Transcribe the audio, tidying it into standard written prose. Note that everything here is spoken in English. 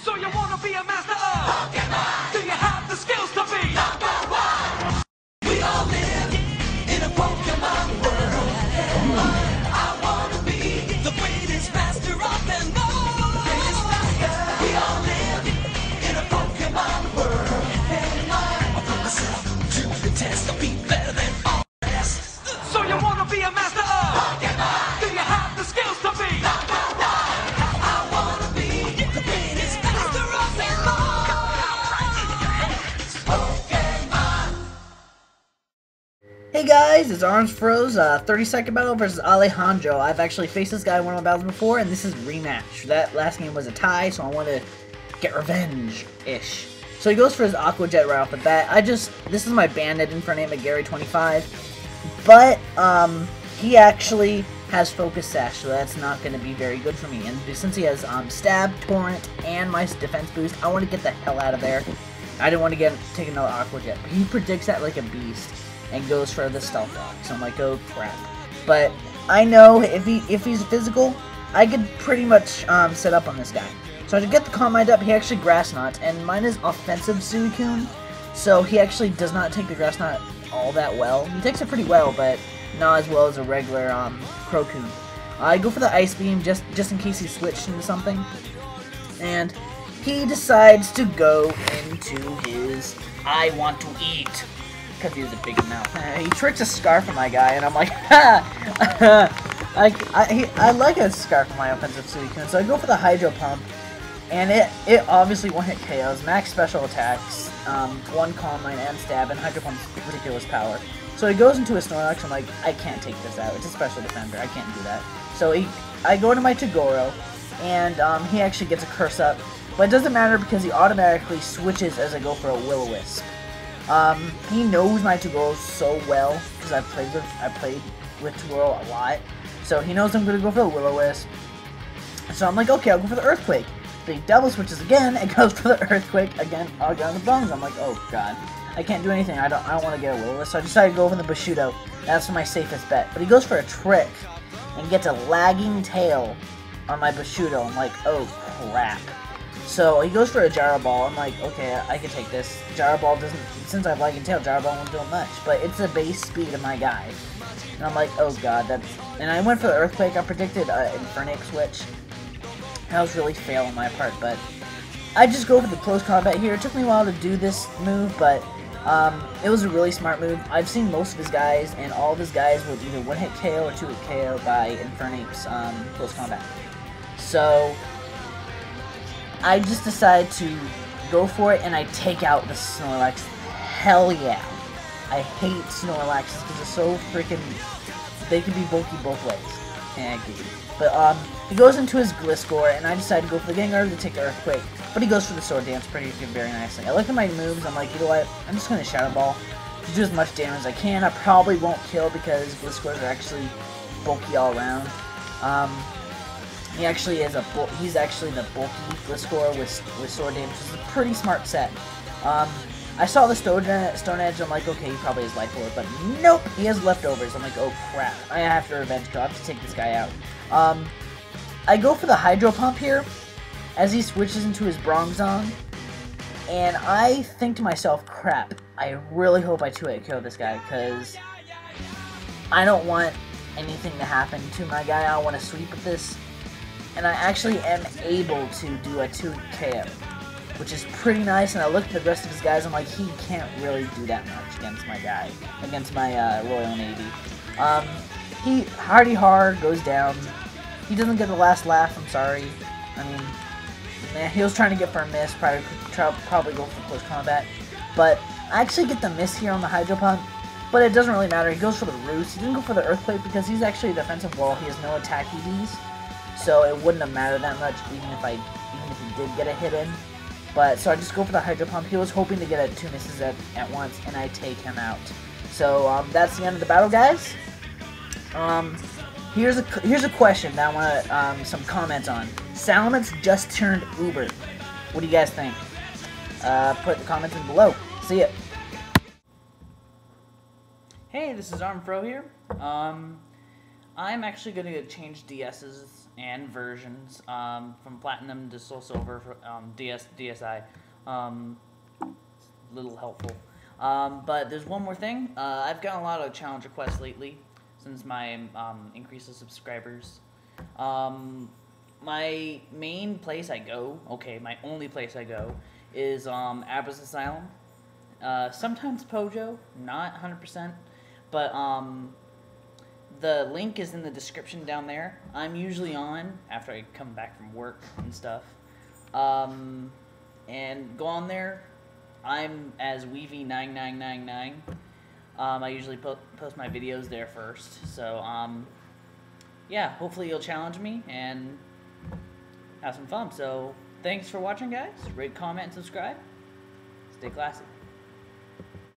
So you wanna be a master of Pokemon? Do you have the skills to be #1? We all live in a Pokemon world. I wanna be the greatest master of them all. Greatest master. We all live in a Pokemon world. I put myself to the test to be better than all the rest. So you wanna be a master of Pokemon? Do you have the skills to be #1? I wanna be the greatest master of them all. Pokemon. Hey guys, it's Armedfro's 30-second battle versus Alejandro. I've actually faced this guy in one of my battles before, and this is rematch. That last game was a tie, so I want to get revenge-ish. So he goes for his Aqua Jet right off the bat. This is my bandit Infernape at Gary 25, but he actually has Focus Sash, so that's not going to be very good for me. And since he has Stab, Torrent, and my defense boost, I want to get the hell out of there. I didn't want to take another Aqua Jet, but he predicts that like a beast and goes for the Stealth Rock. So I'm like, oh crap. But I know if he's physical, I could pretty much set up on this guy. So to get the Calm Mind up, he actually Grass Knot, and mine is offensive Suicune, so he actually does not take the Grass Knot all that well. He takes it pretty well, but not as well as a regular Crocoon. I go for the Ice Beam just in case he switched into something, and he decides to go into his I want to eat, because he has a big mouth. He tricks a Scarf on my guy, and I'm like, ha! I like a Scarf on my offensive Suicune, so I go for the Hydro Pump, and it obviously one-hit KOs, max special attacks, one Calm Mind and Stab, and Hydro Pump's ridiculous power. So he goes into a Snorlax, I'm like, I can't take this out, it's a special defender, I can't do that. So I go into my Togoro, and he actually gets a Curse Up, but it doesn't matter because he automatically switches as I go for a Will-O-Wisp. He knows my Togoro so well, because I played with Togoro a lot, so he knows I'm going to go for the Will-O-Wisp. So I'm like, okay, I'll go for the Earthquake. But he double switches again, and goes for the Earthquake again, on the Bones. I'm like, oh god, I can't do anything, I don't want to get a Will-O-Wisp, so I decided to go for the Bushido. That's my safest bet. But he goes for a Trick, and gets a Lagging Tail on my Bushido. I'm like, oh crap. So he goes for a Gyro Ball. I'm like, okay, I can take this. Gyro Ball doesn't, since I have Lagging Tail, Gyro Ball won't do much, but it's the base speed of my guy. And I'm like, oh god, and I went for the Earthquake. I predicted Infernape switch. That was really fail on my part, but I just go for the close combat here. It took me a while to do this move, but it was a really smart move. I've seen most of his guys, and all of his guys will either one-hit KO or two-hit KO by Infernape's close combat. So I just decide to go for it, and I take out the Snorlax. Hell yeah. I hate Snorlaxes because they're so freaking... They can be bulky both ways. But he goes into his Gliscor, and I decide to go for the Gengar to take the Earthquake. But he goes for the Sword Dance very nicely. I look at my moves, I'm like, you know what? I'm just going to Shadow Ball to do as much damage as I can. I probably won't kill because Gliscors are actually bulky all around. He's actually the bulky Gliscor with Sword Dance, which is a pretty smart set. I saw the Stone Edge, I'm like, okay, he probably has Life Orb, but nope, he has Leftovers. I'm like, oh crap, I have to revenge, I have to take this guy out. I go for the Hydro Pump here, as he switches into his Bronzong, and I think to myself, crap, I really hope I 2-hit KO this guy, because I don't want anything to happen to my guy. I want to sweep with this, and I actually am able to do a 2-KO, which is pretty nice. And I look at the rest of his guys, I'm like, he can't really do that much against my guy, against my Royal Navy. He Hardy Hard goes down. He doesn't get the last laugh, I'm sorry. I mean, he was trying to get for a miss, probably go for close combat. But I actually get the miss here on the Hydro Pump, but it doesn't really matter. He goes for the Roost. He didn't go for the Earthquake because he's actually a defensive wall. He has no attack EVs, so it wouldn't have mattered that much even if he did get a hit in. But so I just go for the Hydro Pump. He was hoping to get 2 misses at once, and I take him out. So that's the end of the battle, guys. Here's a question that I want some comments on. Salamence just turned Uber. What do you guys think? Put the comments in below. See ya. Hey, this is Armedfro here. I'm actually going to change DS's and versions, from Platinum to Soul Silver, DSI. Little helpful. But there's one more thing. I've gotten a lot of challenge requests lately since my increase of subscribers. My main place I go, my only place I go, is Abras Asylum. Sometimes Pojo, not 100%, but the link is in the description down there. I'm usually on after I come back from work and stuff. And go on there. I'm as Weavy9999. I usually post my videos there first. So, yeah, hopefully you'll challenge me and have some fun. So, thanks for watching, guys. Rate, comment, and subscribe. Stay classy.